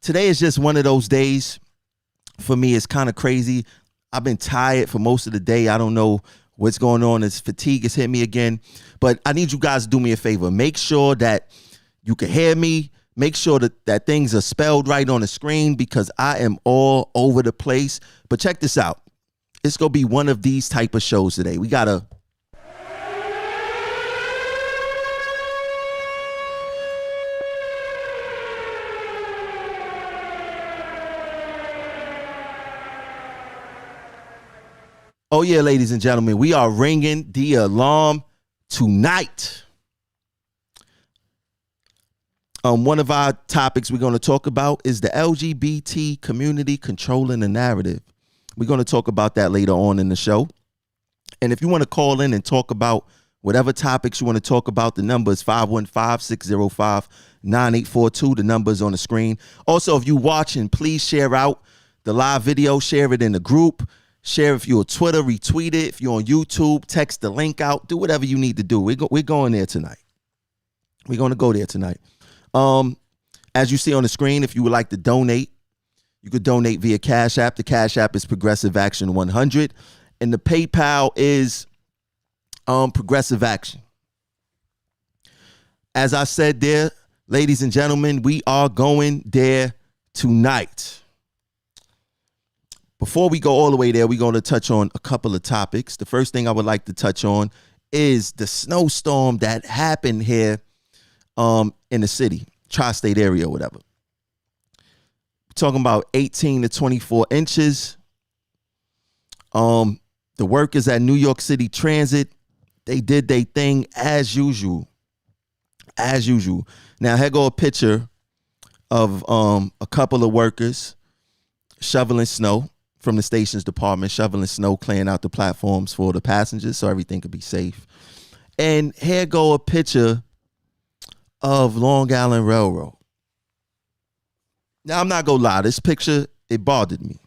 Today is just one of those days for me. It's kind of crazy. I've been tired for most of the day. I don't know what's going on. It's fatigue has hit me again. But I need you guys to do me a favor. Make sure that you can hear me. Make sure that things are spelled right on the screen because I am all over the place. But check this out. It's going to be one of these type of shows today. We got to... Oh, yeah, ladies and gentlemen, we are ringing the alarm tonight. One of our topics we're going to talk about is the LGBT community controlling the narrative. We're going to talk about that later on in the show. And if you want to call in and talk about whatever topics you want to talk about, the number is 515-605-9842. The number is on the screen. Also, if you're watching, please share out the live video, share it in the group. Share if you're on Twitter, retweet it. If you're on YouTube, text the link out. Do whatever you need to do. We're going there tonight. We're going to go there tonight. As you see on the screen, if you would like to donate, you could donate via Cash App. The Cash App is Progressive Action 100. And the PayPal is Progressive Action. As I said there, ladies and gentlemen, we are going there tonight. Before we go all the way there, we're going to touch on a couple of topics. The first thing I would like to touch on is the snowstorm that happened here in the city, tri-state area or whatever. We're talking about 18 to 24 inches. The workers at New York City Transit, they did their thing as usual. As usual. Now, here go a picture of a couple of workers shoveling snow from the station's department, shoveling snow, clearing out the platforms for the passengers so everything could be safe. And here go a picture of Long Island Railroad. Now, I'm not going to lie. This picture, it bothered me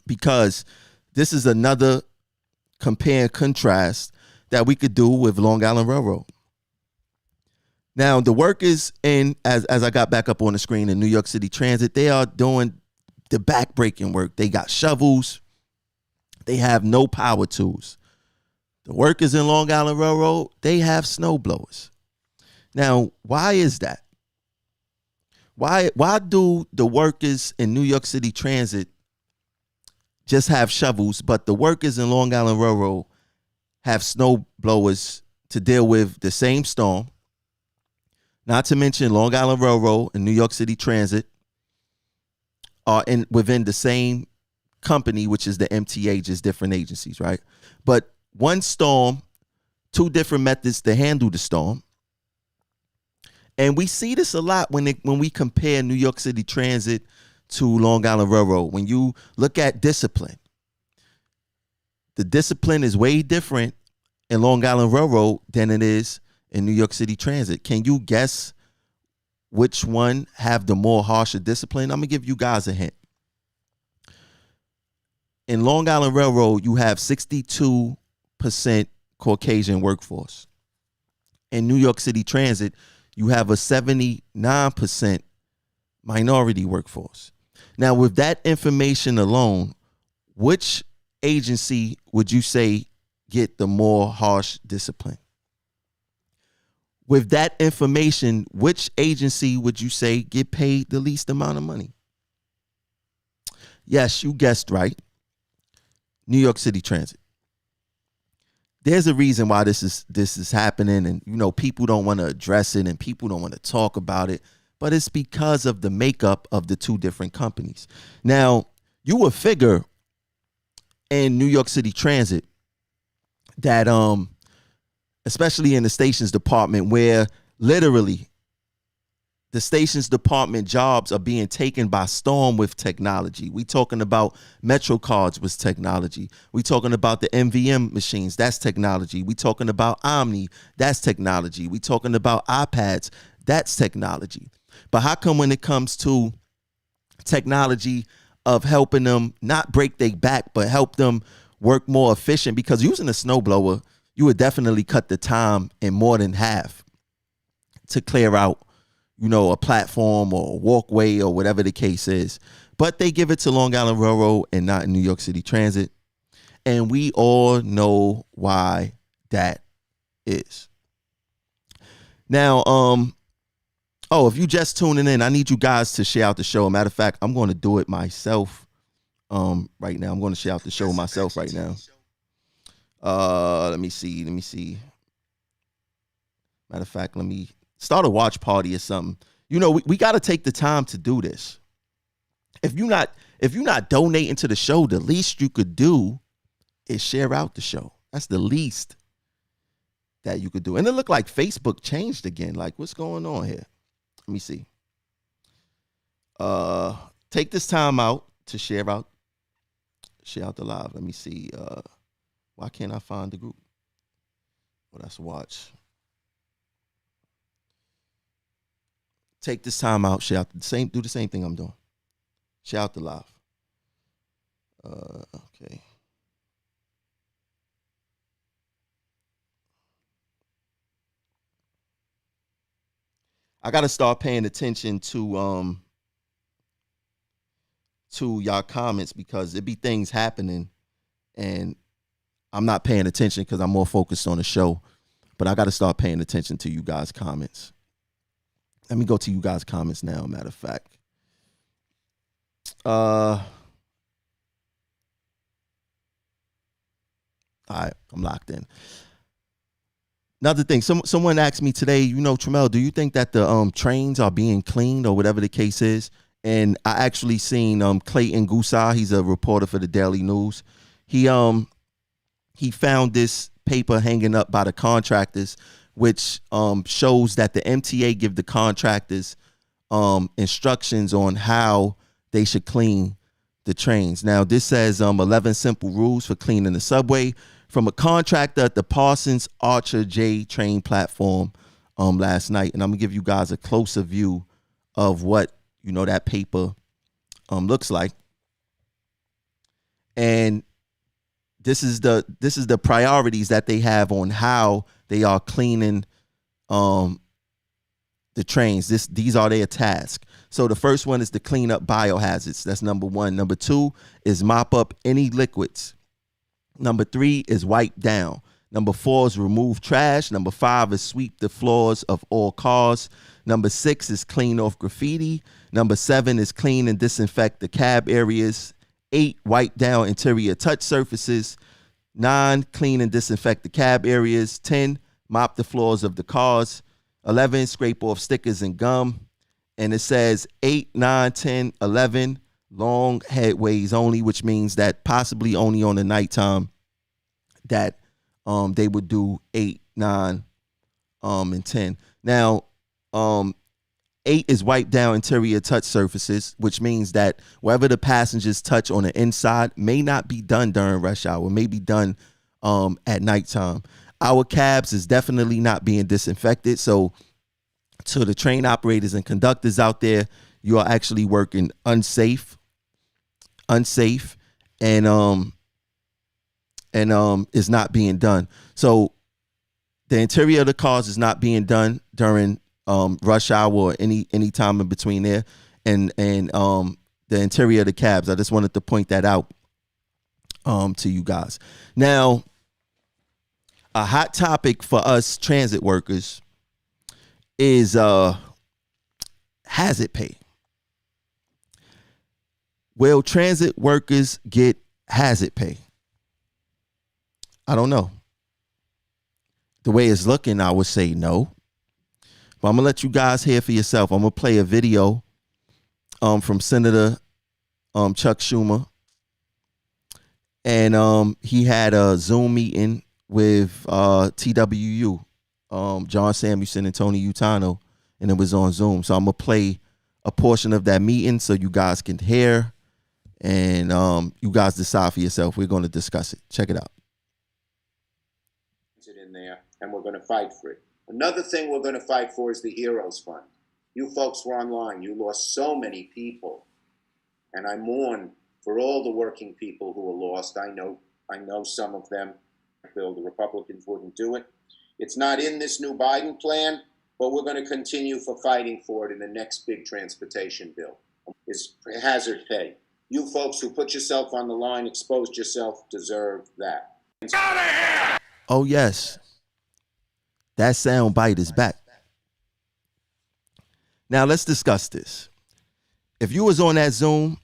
because this is another compare and contrast that we could do with Long Island Railroad. Now, the workers as I got back up on the screen in New York City Transit, they are doing the backbreaking work. They got shovels. They have no power tools. The workers in Long Island Railroad, they have snow blowers. Now, why is that? Why do the workers in New York City Transit just have shovels, but the workers in Long Island Railroad have snow blowers to deal with the same storm? Not to mention Long Island Railroad and New York City Transit are within the same company, which is the MTA, just different agencies, right? But one storm, two different methods to handle the storm. And we see this a lot when we compare New York City Transit to Long Island Railroad. When you look at discipline, the discipline is way different in Long Island Railroad than it is in New York City Transit. Can you guess which one have the more harsher discipline? I'm going to give you guys a hint. In Long Island Railroad, you have 62% Caucasian workforce. In New York City Transit, you have a 79% minority workforce. Now, with that information alone, which agency would you say get the more harsh discipline? With that information, which agency would you say get paid the least amount of money? Yes, you guessed right. New York City Transit. There's a reason why this is happening, and people don't want to address it and people don't want to talk about it, but it's because of the makeup of the two different companies. Now, you would figure in New York City Transit that especially in the stations department, where literally the stations department jobs are being taken by storm with technology. We talking about Metro cards with technology. We talking about the MVM machines. That's technology. We talking about Omni. That's technology. We talking about iPads. That's technology. But how come when it comes to technology of helping them not break their back, but help them work more efficient? Because using a snowblower, you would definitely cut the time in more than half to clear out, a platform or a walkway or whatever the case is. But they give it to Long Island Railroad and not New York City Transit. And we all know why that is. Now, if you just tuning in, I need you guys to share out the show. Matter of fact, I'm going to do it myself right now. I'm going to share out the show myself right now. Let me see. Matter of fact, let me start a watch party or something. We got to take the time to do this. If you're not donating to the show, the least you could do is share out the show. That's the least that you could do. And it looked like Facebook changed again. Like, what's going on here? Let me see. Take this time out to share out the live. Let me see. Why can't I find the group? Well, that's watch. Take this time out, share out do the same thing I'm doing. Share out the live. Okay. I gotta start paying attention to y'all comments, because it be things happening and I'm not paying attention because I'm more focused on the show. But I gotta start paying attention to you guys' comments. Let me go to you guys' comments now, matter of fact. All right, I'm locked in. Another thing, someone asked me today, Tramel, do you think that the trains are being cleaned or whatever the case is? And I actually seen Clayton Gusar, he's a reporter for the Daily News. He found this paper hanging up by the contractors, which shows that the MTA give the contractors instructions on how they should clean the trains. Now, this says 11 simple rules for cleaning the subway from a contractor at the Parsons Archer J train platform last night. And I'm gonna give you guys a closer view of what that paper looks like. And this is the priorities that they have on how they are cleaning the trains. These are their tasks. So the first one is to clean up biohazards. That's number 1. Number 2 is mop up any liquids. Number 3 is wipe down. Number 4 is remove trash. Number 5 is sweep the floors of all cars. Number 6 is clean off graffiti. Number 7 is clean and disinfect the cab areas. 8, wipe down interior touch surfaces. 9, clean and disinfect the cab areas. 10, mop the floors of the cars. 11, scrape off stickers and gum. And it says 8, 9, 10, 11, long headways only, which means that possibly only on the nighttime that they would do 8, 9, and 10. Now, 8 is wipe down interior touch surfaces, which means that wherever the passengers touch on the inside may not be done during rush hour, may be done at nighttime. Our cabs is definitely not being disinfected. So to the train operators and conductors out there, you are actually working unsafe, and is not being done. So the interior of the cars is not being done during rush hour or any time in between there, and the interior of the cabs. I just wanted to point that out to you guys. Now, a hot topic for us transit workers is hazard pay. Will transit workers get hazard pay? I don't know. The way it's looking, I would say no. But I'm going to let you guys hear for yourself. I'm going to play a video from Senator Chuck Schumer. And he had a Zoom meeting with TWU, John Samuelson and Tony Utano, and it was on Zoom. So I'm going to play a portion of that meeting so you guys can hear, and you guys decide for yourself. We're going to discuss it. Check it out. In there, and we're going to fight for it. Another thing we're going to fight for is the Heroes Fund. You folks were online. You lost so many people, and I mourn for all the working people who were lost. I know some of them. Bill, the Republicans wouldn't do it. It's not in this new Biden plan. but we're going to continue for fighting for it in the next big transportation bill, is hazard pay. You folks who put yourself on the line, exposed yourself, deserve that. Oh, yes. That sound bite is back. Now, let's discuss this. If you was on that Zoom,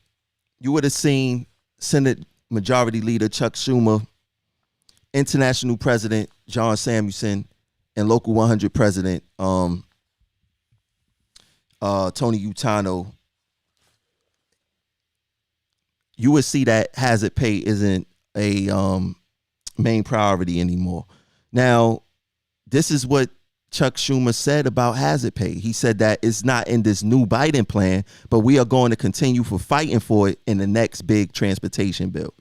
you would have seen Senate Majority Leader Chuck Schumer, International President John Samuelson, and Local 100 President Tony Utano. You would see that hazard pay isn't a main priority anymore. Now, this is what Chuck Schumer said about hazard pay. He said that it's not in this new Biden plan, but we are going to continue for fighting for it in the next big transportation bill.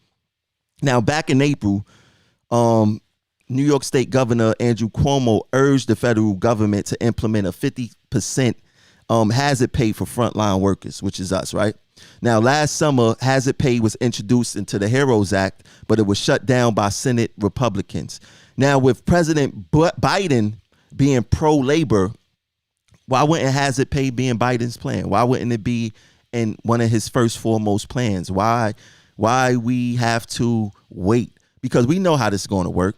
Now, back in April, New York State Governor Andrew Cuomo urged the federal government to implement a 50% hazard pay for frontline workers, which is us, right? Now, last summer, hazard pay was introduced into the HEROES Act, but it was shut down by Senate Republicans. Now, with President Biden being pro-labor, why wouldn't hazard pay be in Biden's plan? Why wouldn't it be in one of his first foremost plans? Why we have to wait? Because we know how this is going to work.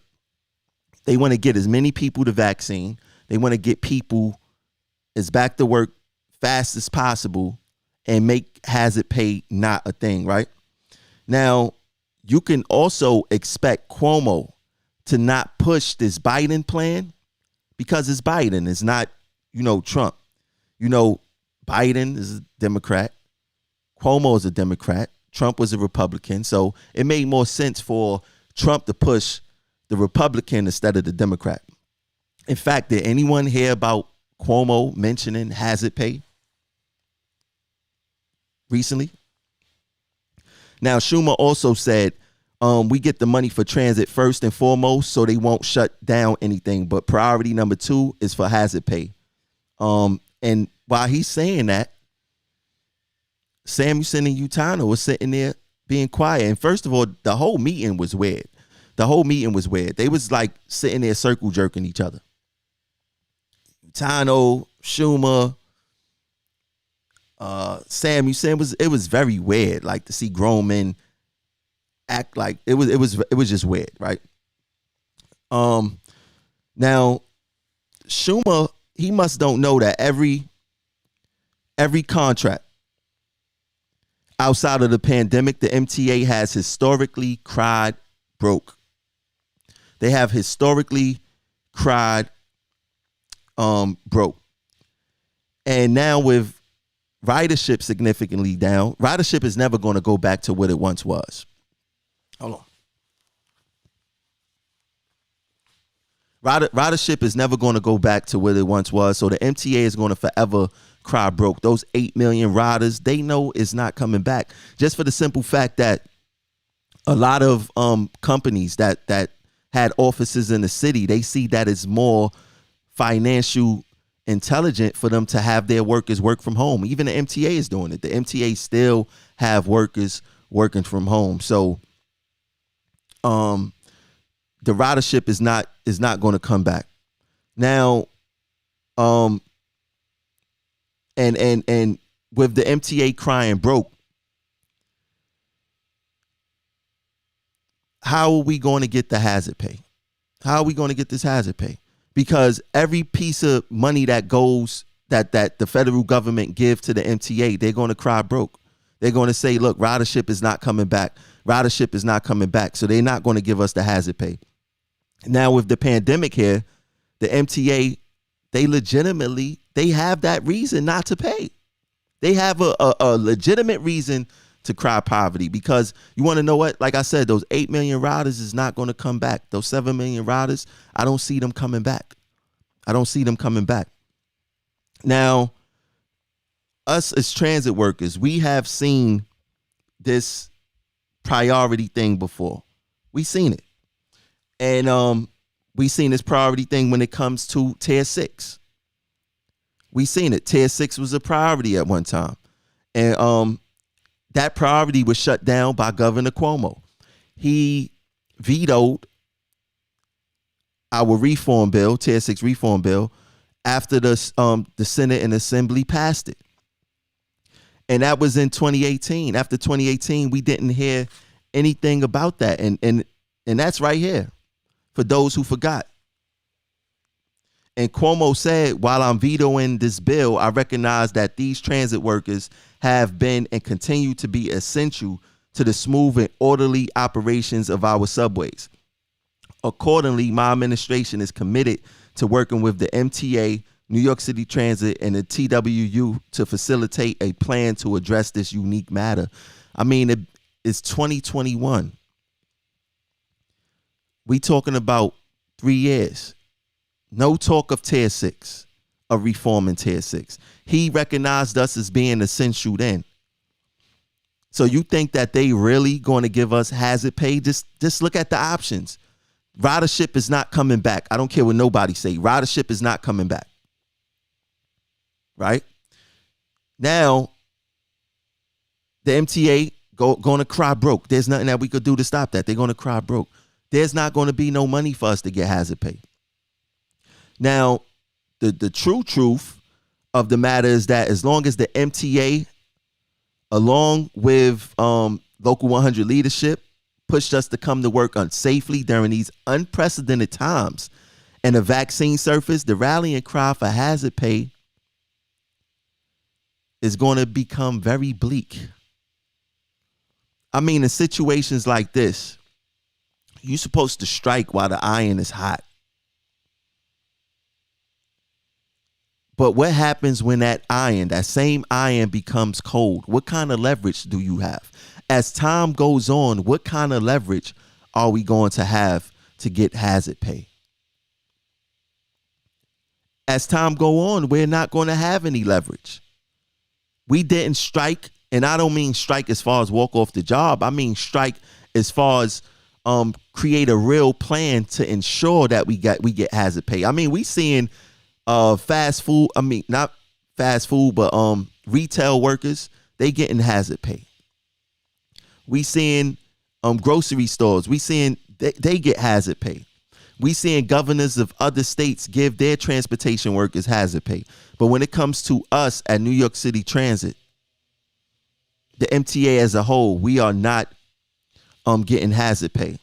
They want to get as many people the vaccine. They want to get people as back to work fast as possible and make hazard pay not a thing, right? Now, you can also expect Cuomo to not push this Biden plan because it's Biden. It's not, Trump. Biden is a Democrat. Cuomo is a Democrat. Trump was a Republican. So it made more sense for Trump to push the Republican instead of the Democrat. In fact, did anyone hear about Cuomo mentioning hazard pay recently? Now, Schumer also said, we get the money for transit first and foremost, so they won't shut down anything. But priority number 2 is for hazard pay. And while he's saying that, Samuelson and Utano was sitting there being quiet. And first of all, the whole meeting was weird. They was like sitting there circle jerking each other. Utano, Schumer, Samuelson, it was very weird, like to see grown men act like it was just weird, right? Now Schumer, he must don't know that every contract outside of the pandemic, the MTA has historically cried broke. They have historically cried broke. And now with ridership significantly down, ridership is never going to go back to what it once was. Hold on. Ridership is never going to go back to what it once was. So the MTA is going to forever cry broke. Those 8 million riders, they know it's not coming back. Just for the simple fact that a lot of companies that had offices in the city, they see that it's more financial intelligent for them to have their workers work from home. Even the MTA is doing it. The MTA still have workers working from home. So the ridership is not going to come back. Now, and with the MTA crying broke, how are we going to get the hazard pay? How are we going to get this hazard pay? Because every piece of money that goes that the federal government give to the MTA, they're going to cry broke. They're going to say, look, ridership is not coming back. Ridership is not coming back. So they're not going to give us the hazard pay. Now with the pandemic here, the MTA, they have that reason not to pay. They have a legitimate reason to cry poverty, because you want to know what? Like I said, those 8 million riders is not going to come back. Those 7 million riders, I don't see them coming back. Now, us as transit workers, we have seen this priority thing before. We've seen it. And we seen this priority thing when it comes to Tier 6. We seen it. Tier 6 was a priority at one time. And that priority was shut down by Governor Cuomo. He vetoed our reform bill, Tier 6 reform bill, after the Senate and Assembly passed it. And that was in 2018. After 2018, we didn't hear anything about that. And that's right here for those who forgot. And Cuomo said, while I'm vetoing this bill, I recognize that these transit workers have been and continue to be essential to the smooth and orderly operations of our subways. Accordingly, my administration is committed to working with the MTA, New York City Transit, and the TWU to facilitate a plan to address this unique matter. I mean, it's 2021. We talking about 3 years. No talk of Tier 6, of reform in Tier 6. He recognized us as being essential then. So you think that they really going to give us hazard pay? Just look at the options. Ridership is not coming back. I don't care what nobody say. Ridership is not coming back. Right? Now, the MTA going to cry broke. There's nothing that we could do to stop that. They're going to cry broke. There's not going to be no money for us to get hazard pay. Now, the true truth of the matter is that as long as the MTA, along with Local 100 leadership, pushed us to come to work unsafely during these unprecedented times, and a vaccine surfaced, the rallying cry for hazard pay is going to become very bleak. I mean, in situations like this, you're supposed to strike while the iron is hot. But what happens when that same iron becomes cold? What kind of leverage do you have? As time goes on, what kind of leverage are we going to have to get hazard pay? As time go on, we're not going to have any leverage. We didn't strike, and I don't mean strike as far as walk off the job. I mean strike as far as create a real plan to ensure that we get hazard pay. I mean, we seeing fast food, I mean, not fast food, but retail workers, they getting hazard pay. We seeing grocery stores, we seeing they get hazard pay. We seeing governors of other states give their transportation workers hazard pay. But when it comes to us at New York City Transit, the MTA as a whole, we are not getting hazard pay.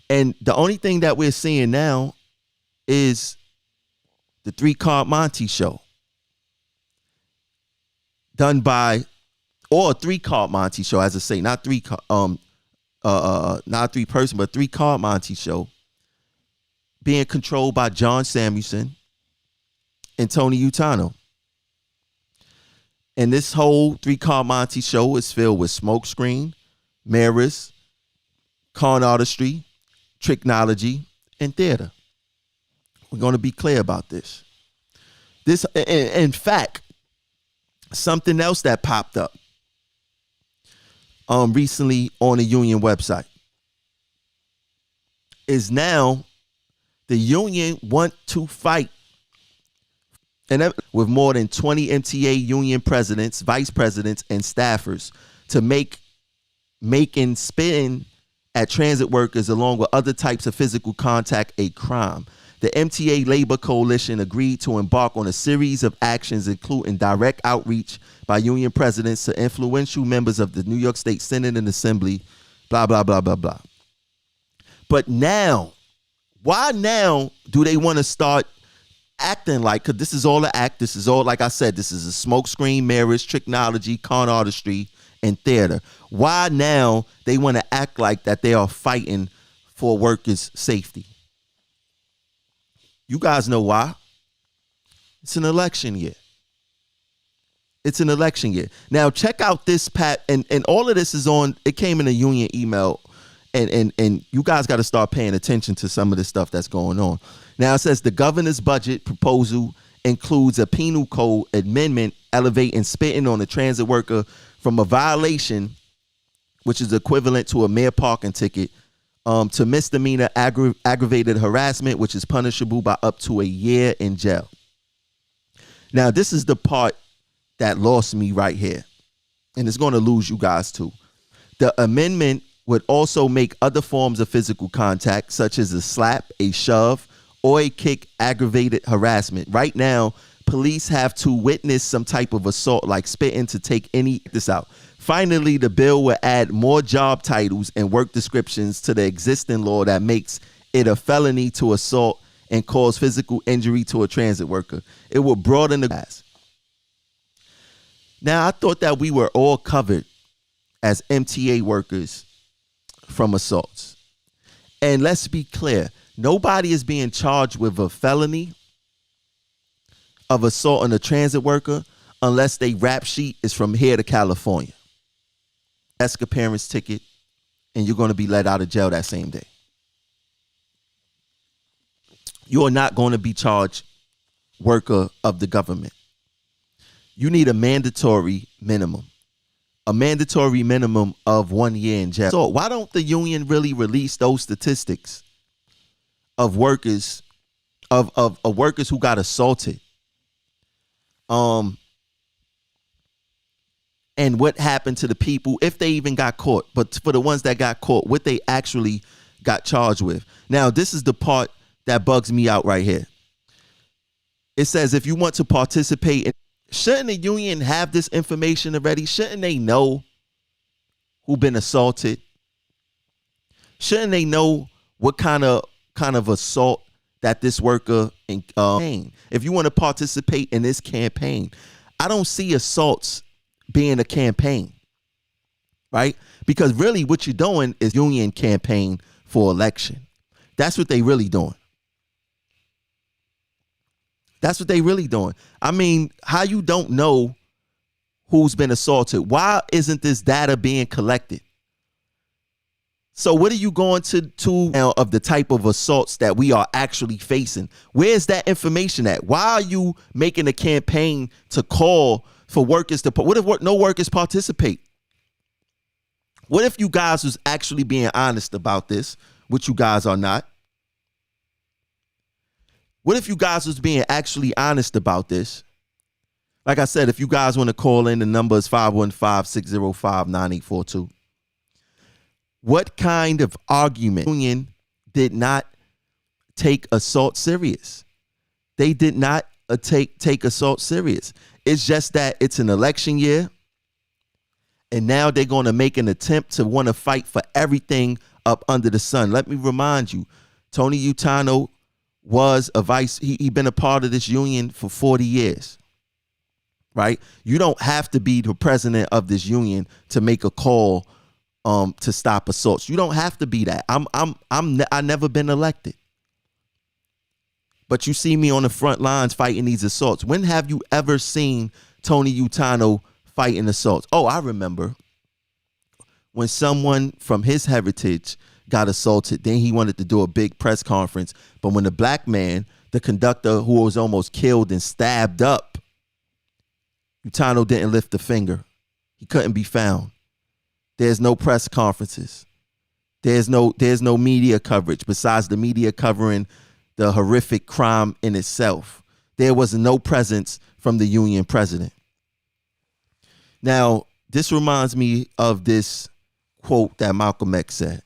And the only thing that we're seeing now is the 3-Card Monte show done by, or a 3-Card Monte show, as I say, not three person, but 3-Card Monte show being controlled by John Samuelson and Tony Utano. And this whole 3-Card Monte show is filled with smokescreen, mirrors, con artistry, technology, and theater. We're going to be clear about this. This, in fact, something else that popped up recently on the union website is now the union want to fight, and with more than 20 MTA union presidents, vice presidents, and staffers to making spitting at transit workers along with other types of physical contact a crime. The MTA Labor Coalition agreed to embark on a series of actions, including direct outreach by union presidents to influential members of the New York State Senate and Assembly, blah, blah, blah, blah, blah. But now, why now do they want to start acting like, because this is all an act, this is all, like I said, this is a smokescreen, mirrors, technology, con artistry, and theater. Why now they want to act like that they are fighting for workers' safety? You guys know why. It's an election year. It's an election year. Now check out this, Pat, and all of this is on, it came in a union email, and you guys got to start paying attention to some of the stuff that's going on. Now it says the governor's budget proposal includes a penal code amendment elevating spitting on a transit worker from a violation, which is equivalent to a mere parking ticket, to misdemeanor aggravated harassment, which is punishable by up to a year in jail. Now, this is the part that lost me right here, and it's going to lose you guys too. The amendment would also make other forms of physical contact, such as a slap, a shove, or kick aggravated harassment. Right now, police have to witness some type of assault, like spitting, to take this out. Finally, the bill will add more job titles and work descriptions to the existing law that makes it a felony to assault and cause physical injury to a transit worker. It will broaden the class. Now, I thought that we were all covered as MTA workers from assaults. And let's be clear, nobody is being charged with a felony of assault on a transit worker unless they rap sheet is from here to California. That's a parent's ticket, and you're going to be let out of jail that same day. You're not going to be charged worker of the government. You need a mandatory minimum. A mandatory minimum of 1 year in jail. So why don't the union really release those statistics of workers, of workers who got assaulted? And what happened to the people, if they even got caught, but for the ones that got caught, what they actually got charged with. Now, this is the part that bugs me out right here. It says if you want to participate, shouldn't the union have this information already? Shouldn't they know who been assaulted? Shouldn't they know what kind of assault that this worker in if you want to participate in this campaign? I don't see assaults being a campaign, right? Because really what you're doing is union campaign for election. That's what they really doing. That's what they really doing. I mean, how you don't know who's been assaulted? Why isn't this data being collected? So what are you going to now of the type of assaults that we are actually facing? Where's that information at? Why are you making a campaign to call for workers to, what if no workers participate? What if you guys was actually being honest about this, which you guys are not? What if you guys was being actually honest about this? Like I said, if you guys want to call in, the number is 515-605-9842. What kind of argument? Union did not take assault serious. They did not take assault serious. It's just that it's an election year, and now they're going to make an attempt to want to fight for everything up under the sun. Let me remind you, Tony Utano was a he been a part of this union for 40 years, right? You don't have to be the president of this union to make a call to stop assaults. You don't have to be that. I never been elected, but you see me on the front lines fighting these assaults. When have you ever seen Tony Utano fighting assaults? Oh, I remember when someone from his heritage got assaulted. Then he wanted to do a big press conference. But when the black man, the conductor who was almost killed and stabbed up, Utano didn't lift a finger. He couldn't be found. There's no press conferences. There's no media coverage besides the media covering the horrific crime in itself. There was no presence from the union president. Now, this reminds me of this quote that Malcolm X said.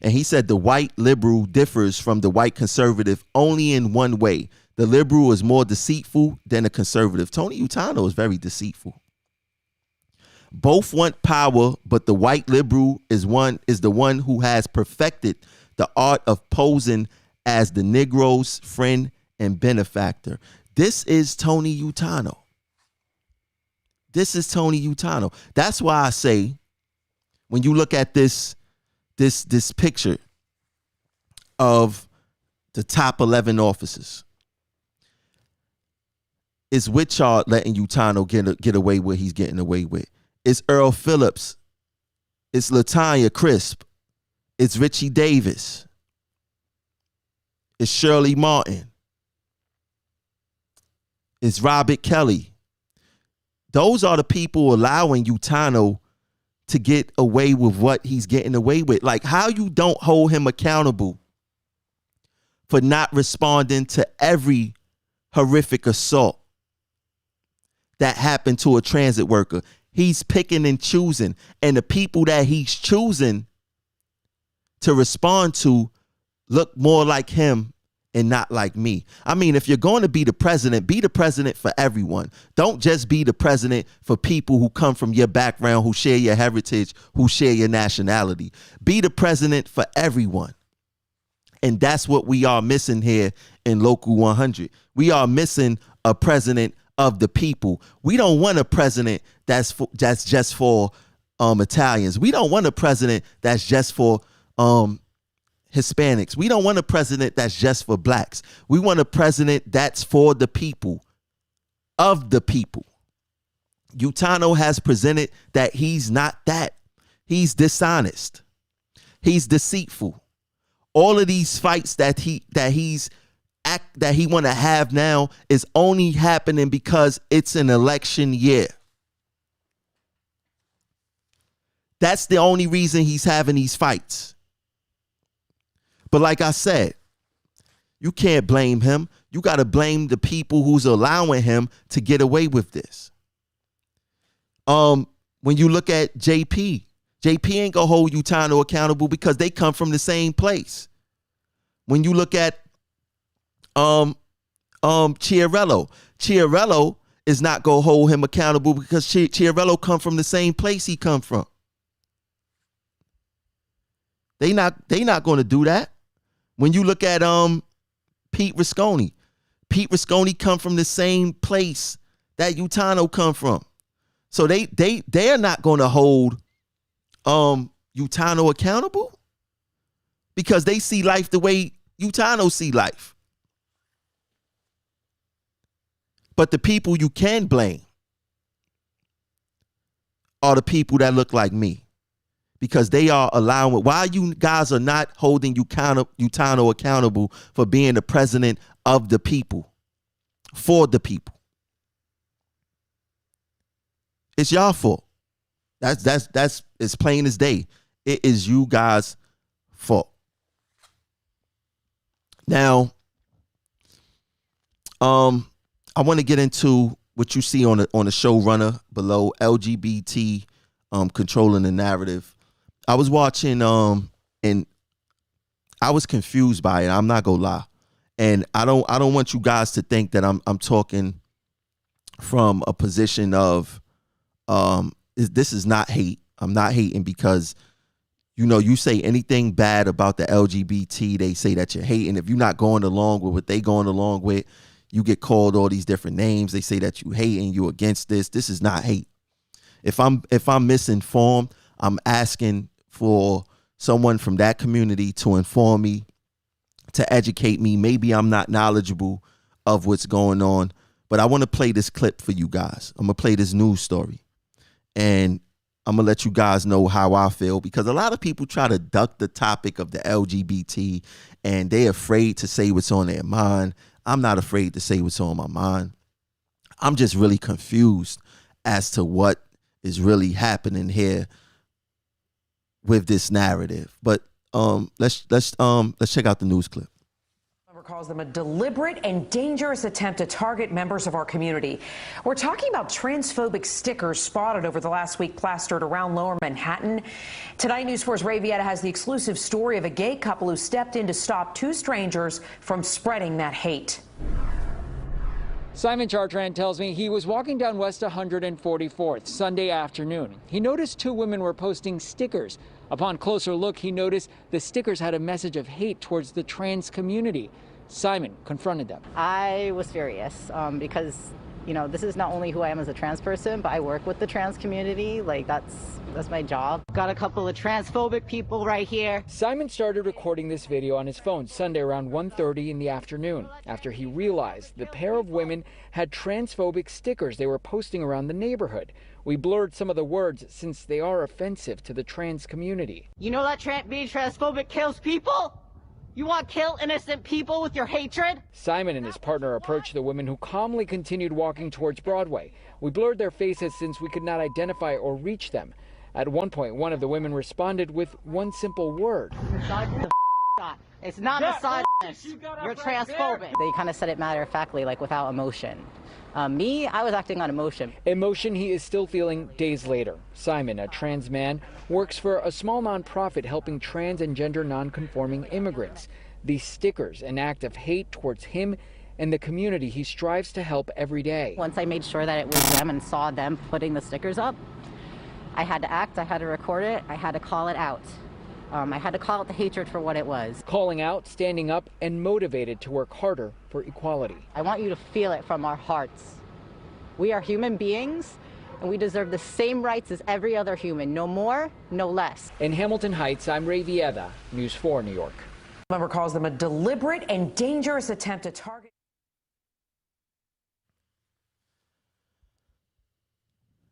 And he said the white liberal differs from the white conservative only in one way. The liberal is more deceitful than the conservative. Tony Utano is very deceitful. Both want power, but the white liberal is the one who has perfected the art of posing as the Negro's friend and benefactor. This is Tony Utano. This is Tony Utano. That's why I say, when you look at this picture of the top 11 officers, it's which are letting Utano get away with he's getting away with. It's Earl Phillips. It's Latanya Crisp. It's Richie Davis. It's Shirley Martin. It's Robert Kelly. Those are the people allowing Utano to get away with what he's getting away with. Like, how you don't hold him accountable for not responding to every horrific assault that happened to a transit worker. He's picking and choosing, and the people that he's choosing to respond to look more like him and not like me. I mean, if you're going to be the president for everyone. Don't just be the president for people who come from your background, who share your heritage, who share your nationality. Be the president for everyone. And that's what we are missing here in Local 100. We are missing a president of the people. We don't want a president that's just for Italians. We don't want a president that's just for Hispanics. We don't want a president that's just for blacks. We want a president that's for the people, of the people. Utano has presented that he's not that. He's dishonest. He's deceitful. All of these fights that he want to have now is only happening because it's an election year. That's the only reason he's having these fights. But like I said, you can't blame him. You got to blame the people who's allowing him to get away with this. When you look at JP ain't gonna hold Utano accountable because they come from the same place. When you look at Chiarello is not gonna hold him accountable because Chiarello come from the same place he come from. They not gonna do that. When you look at Pete Risconi come from the same place that Utano come from. So they're not gonna hold Utano accountable because they see life the way Utano see life. But the people you can blame are the people that look like me, because they are allowing. Why you guys are not holding Utano accountable for being the president of the people, for the people? It's y'all fault. That's as plain as day. It is you guys' fault. Now, I want to get into what you see on the showrunner below, LGBT controlling the narrative. I was watching and I was confused by it. I'm not gonna lie, and I don't want you guys to think that I'm talking from a position of this is not hate. I'm not hating because, you say anything bad about the LGBT, they say that you're hating. If you're not going along with what they going along with, you get called all these different names. They say that you hating, you against this. This is not hate. If I'm misinformed, I'm asking for someone from that community to inform me, to educate me. Maybe I'm not knowledgeable of what's going on, but I want to play this clip for you guys. I'm going to play this news story, and I'm going to let you guys know how I feel, because a lot of people try to duck the topic of the LGBT and they're afraid to say what's on their mind. I'm not afraid to say what's on my mind. I'm just really confused as to what is really happening here with this narrative. But let's check out the news clip. Calls them a deliberate and dangerous attempt to target members of our community. We're talking about transphobic stickers spotted over the last week plastered around Lower Manhattan. Tonight, News 4's Ray Vieta has the exclusive story of a gay couple who stepped in to stop two strangers from spreading that hate. Simon Chartrand tells me he was walking down West 144th Sunday afternoon. He noticed two women were posting stickers. Upon closer look, he noticed the stickers had a message of hate towards the trans community. Simon confronted them. I was furious because, this is not only who I am as a trans person, but I work with the trans community. Like, that's my job. Got a couple of transphobic people right here. Simon started recording this video on his phone Sunday around 1:30 in the afternoon after he realized the pair of women had transphobic stickers they were posting around the neighborhood. We blurred some of the words since they are offensive to the trans community. You know that being transphobic kills people? You want to kill innocent people with your hatred? Simon and his partner approached the women, who calmly continued walking towards Broadway. We blurred their faces since we could not identify or reach them. At one point, one of the women responded with one simple word. It's not misogynist. You're transphobic. They kind of said it matter-of-factly, like without emotion. Me, I was acting on emotion. Emotion he is still feeling days later. Simon, a trans man, works for a small nonprofit helping trans and gender non-conforming immigrants. These stickers, an act of hate towards him and the community he strives to help every day. Once I made sure that it was them and saw them putting the stickers up, I had to act, I had to record it, I had to call it out. I had to call out the hatred for what it was. Calling out, standing up, and motivated to work harder for equality. I want you to feel it from our hearts. We are human beings, and we deserve the same rights as every other human, no more, no less. In Hamilton Heights, I'm Ray Vieda, News 4 New York. Member calls them a deliberate and dangerous attempt to target.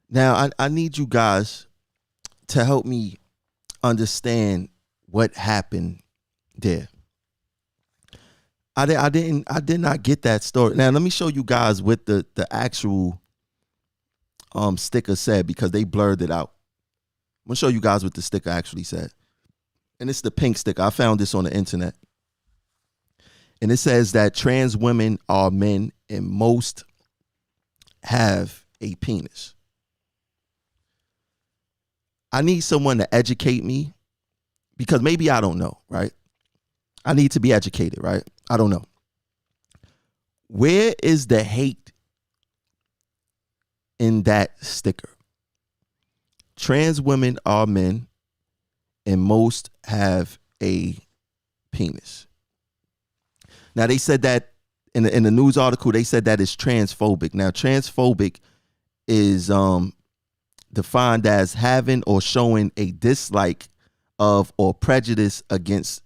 Now, I need you guys to help me understand what happened there. I did not get that story. Now, let me show you guys what the actual sticker said, because they blurred it out. I'm gonna show you guys what the sticker actually said. And it's the pink sticker. I found this on the internet. And it says that trans women are men and most have a penis. I need someone to educate me, because maybe I don't know, right? I need to be educated, right? I don't know. Where is the hate in that sticker? Trans women are men and most have a penis. Now, they said that in the news article, they said that it's transphobic. Now, transphobic is defined as having or showing a dislike of or prejudice against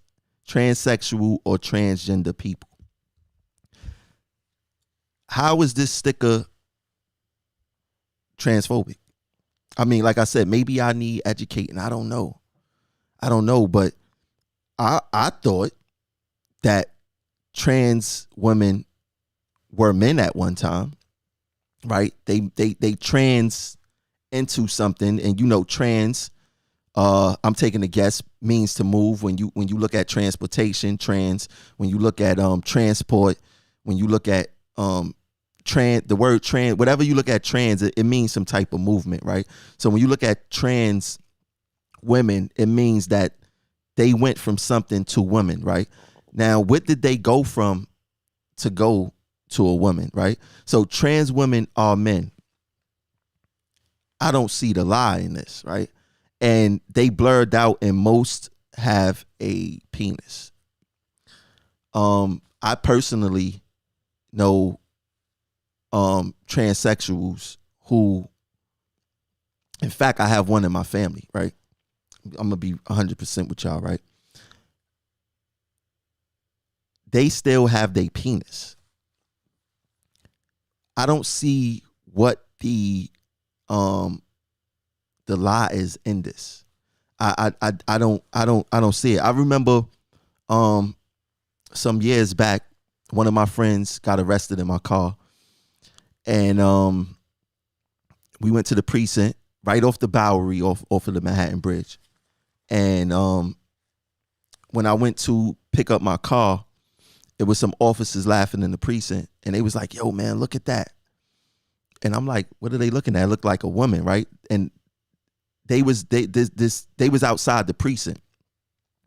transsexual or transgender people. How is this sticker transphobic? I mean, like I said, maybe I need educating. I don't know, but I thought that trans women were men at one time, right? They trans into something, and trans, I'm taking a guess, means to move. When you look at transportation, trans, when you look at transport, when you look at the word trans, whatever you look at trans, it means some type of movement, right? So when you look at trans women, it means that they went from something to women, right? Now, what did they go from to go to a woman, right? So trans women are men. I don't see the lie in this, right? And they blurred out, and most have a penis. I personally know transsexuals who, in fact, I have one in my family, right? I'm gonna be 100% with y'all, right? They still have their penis. I don't see what the lie is in this. I don't see it. I remember some years back, one of my friends got arrested in my car, and we went to the precinct right off the Bowery, off of the Manhattan Bridge. And when I went to pick up my car, it was some officers laughing in the precinct, and they was like, "Yo, man, look at that." And I'm like, "What are they looking at?" It looked like a woman, right? And they was outside the precinct.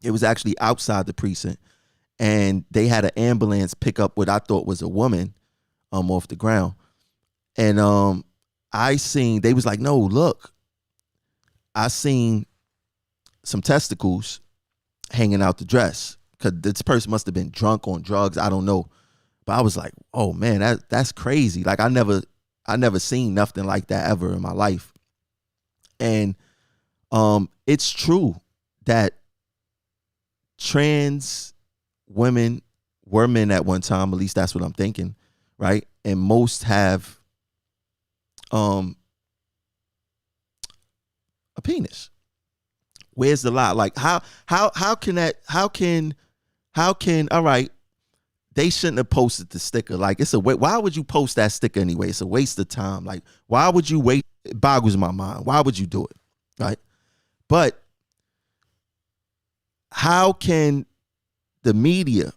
It was actually outside the precinct, and they had an ambulance pick up what I thought was a woman off the ground. And they was like, "No, look." I seen some testicles hanging out the dress, because this person must have been drunk on drugs. I don't know. But I was like, "Oh man, that's crazy." Like I never seen nothing like that ever in my life. And it's true that trans women were men at one time. At least that's what I'm thinking, right? And most have a penis. Where's the lie? Like how can all right, they shouldn't have posted the sticker. Like, why would you post that sticker anyway? It's a waste of time. Like, why would you wait? It boggles my mind. Why would you do it? Right? But how can the media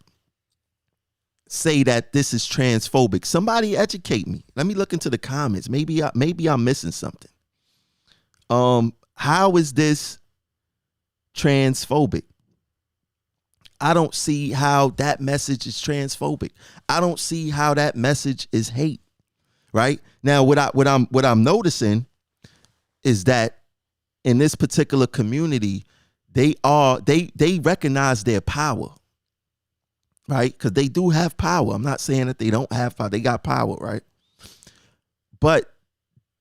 say that this is transphobic? Somebody educate me. Let me look into the comments. Maybe I'm missing something. How is this transphobic? I don't see how that message is transphobic. I don't see how that message is hate. Right? Now, what I'm noticing is that in this particular community, they recognize their power. Right? Because they do have power. I'm not saying that they don't have power. They got power, right? But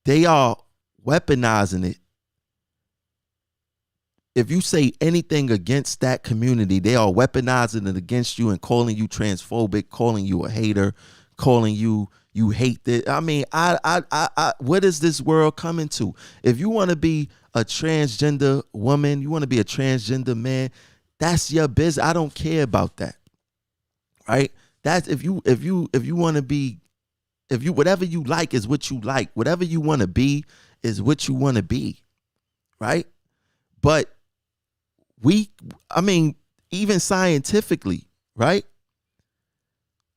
they are weaponizing it. If you say anything against that community, they are weaponizing it against you and calling you transphobic, calling you a hater, calling you hate this. I mean, what is this world coming to? If you want to be a transgender woman, you want to be a transgender man, that's your business. I don't care about that. Right? That's if you want to be, whatever you like is what you like. Whatever you want to be is what you want to be. Right? But even scientifically, right?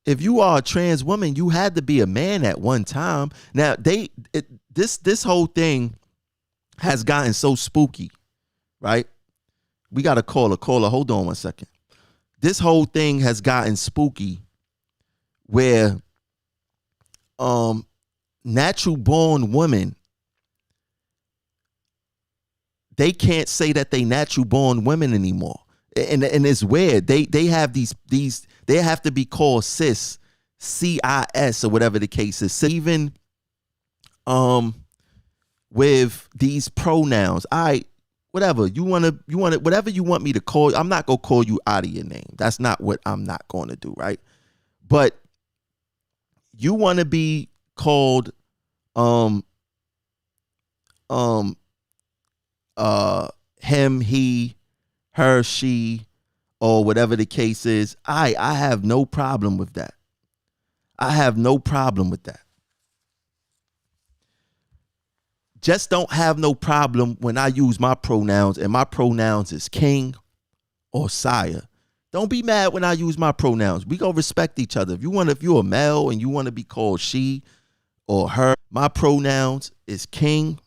If you are a trans woman, you had to be a man at one time. Now this whole thing has gotten so spooky, right? We got a caller. Hold on one second. This whole thing has gotten spooky where natural born women, they can't say that they natural born women anymore. And it's weird. They have these they have to be called cis, CIS or whatever the case is. So even with these pronouns, whatever you want to whatever you want me to call, I'm not going to call you out of your name. That's not what I'm not going to do, right? But you want to be called him, he, her, she, or whatever the case is. I have no problem with that. I have no problem with that. Just don't have no problem when I use my pronouns and my pronouns is king or sire. Don't be mad when I use my pronouns. We gonna respect each other. If you're a male and you want to be called she or her, my pronouns is king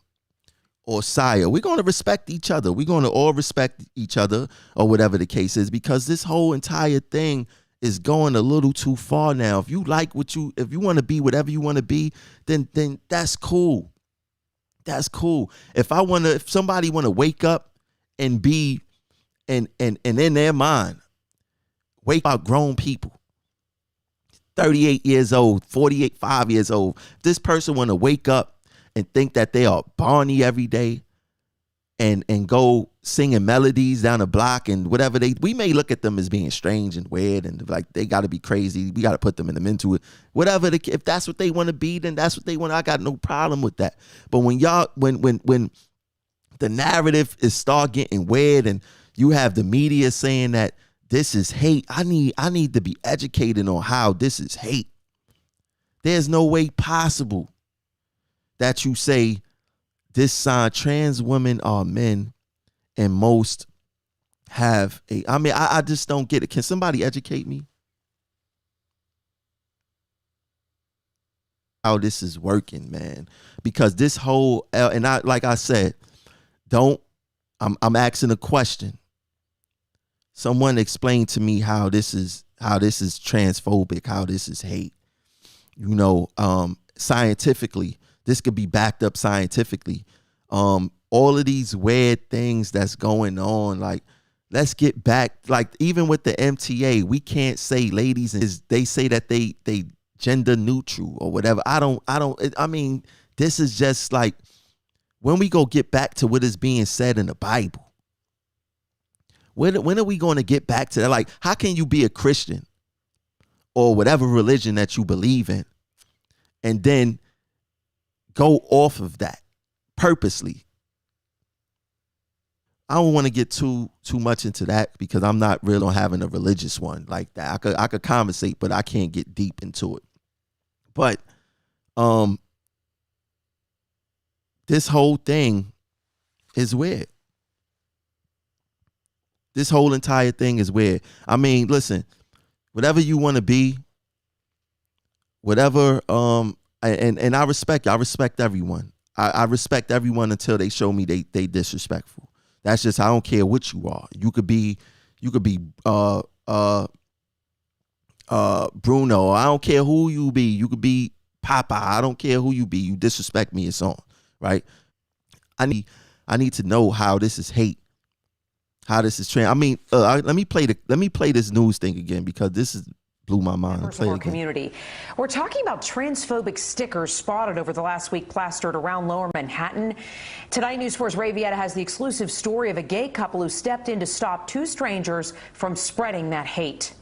or sire. We're going to respect each other. We're going to all respect each other or whatever the case is, because this whole entire thing is going a little too far now. If you want to be whatever you want to be, then that's cool. That's cool. If somebody want to wake up and be and in their mind, wake up grown people, 38 years old, 48, 5 years old. If this person want to wake up and think that they are Barney every day and go singing melodies down the block and whatever we may look at them as being strange and weird and like they got to be crazy. We got to put them in the mental, whatever. If that's what they want to be, then that's what they want. I got no problem with that. But when the narrative is start getting weird and you have the media saying that this is hate, I need to be educated on how this is hate. There's no way possible that you say this sign, trans women are men and most have I just don't get it. Can somebody educate me how this is working, man? Because this whole, and like I said, I'm asking a question. Someone explain to me how this is transphobic, how this is hate. Scientifically, this could be backed up scientifically. All of these weird things that's going on, like, let's get back, like, even with the MTA, we can't say ladies, they say that they gender neutral or whatever. I mean, this is just like, when we go get back to what is being said in the Bible? When are we going to get back to that? Like, how can you be a Christian or whatever religion that you believe in and then go off of that purposely? I don't want to get too much into that because I'm not real on having a religious one like that. I could conversate, but I can't get deep into it. But this whole thing is weird. This whole entire thing is weird. I mean, listen, whatever you want to be, whatever, and I respect everyone. I respect everyone until they show me they disrespectful. That's just, I don't care what you are. You could be Bruno. I don't care who you be. You could be Papa. I don't care who you be. You disrespect me, it's on, right? I need to know how this is hate, how this is trans. I mean, let me play this news thing again because this is blew my mind. Members of our community. We're talking about transphobic stickers spotted over the last week plastered around Lower Manhattan. Tonight, News 4's Ray Vieta has the exclusive story of a gay couple who stepped in to stop two strangers from spreading that hate.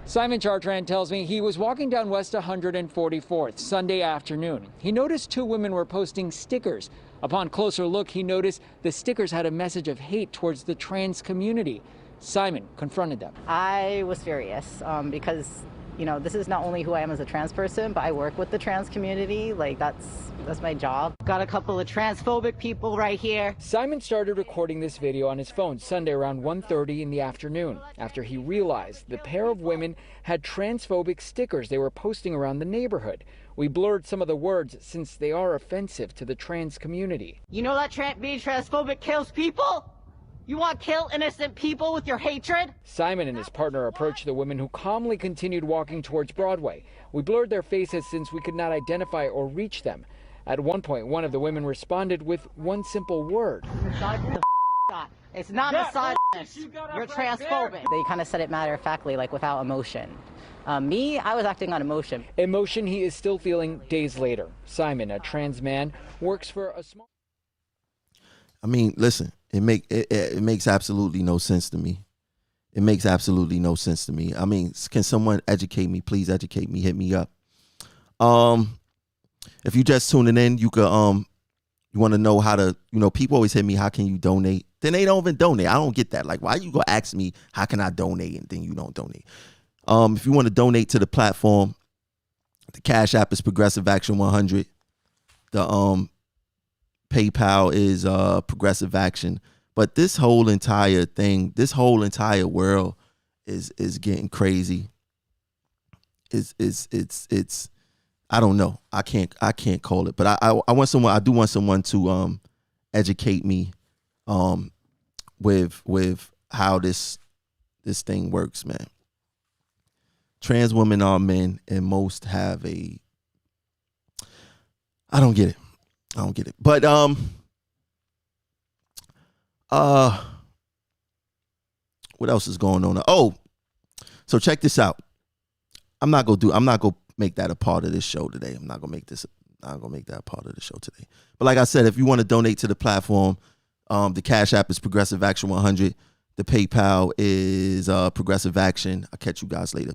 Simon Chartrand tells me he was walking down West 144th Sunday afternoon. He noticed two women were posting stickers. Upon closer look, he noticed the stickers had a message of hate towards the trans community. Simon confronted them. I was furious because, you know, this is not only who I am as a trans person, but I work with the trans community. Like, that's my job. Got a couple of transphobic people right here. Simon started recording this video on his phone Sunday around 1:30 in the afternoon after he realized the pair of women had transphobic stickers they were posting around the neighborhood. We blurred some of the words since they are offensive to the trans community. You know that being transphobic kills people? You want to kill innocent people with your hatred? Simon and his partner approached the women who calmly continued walking towards Broadway. We blurred their faces since we could not identify or reach them. At one point, one of the women responded with one simple word. It's not misogynist. You're transphobic. They kind of said it matter-of-factly, like without emotion. Me, I was acting on emotion. Emotion he is still feeling days later. Simon, a trans man, works for a small... I mean, listen, it makes absolutely no sense to me. It makes absolutely no sense to me. I mean, can someone educate me? Please educate me. Hit me up. If you just tuning in, you could you want to know how to, people always hit me, how can you donate? Then they don't even donate. I don't get that. Like, why you gonna ask me how can I donate and then you don't donate? If you want to donate to the platform, the Cash App is Progressive Action 100. The PayPal is Progressive Action. But this whole entire thing, this whole entire world is getting crazy. It's I don't know. I can't call it. But I want someone, I do want someone to educate me with how this thing works, man. Trans women are men and most have I don't get it. But what else is going on? Oh, so check this out. I'm not gonna make that a part of this show today. I'm not gonna make that a part of the show today. But like I said, if you want to donate to the platform, the Cash App is Progressive Action 100. The PayPal is Progressive Action. I'll catch you guys later.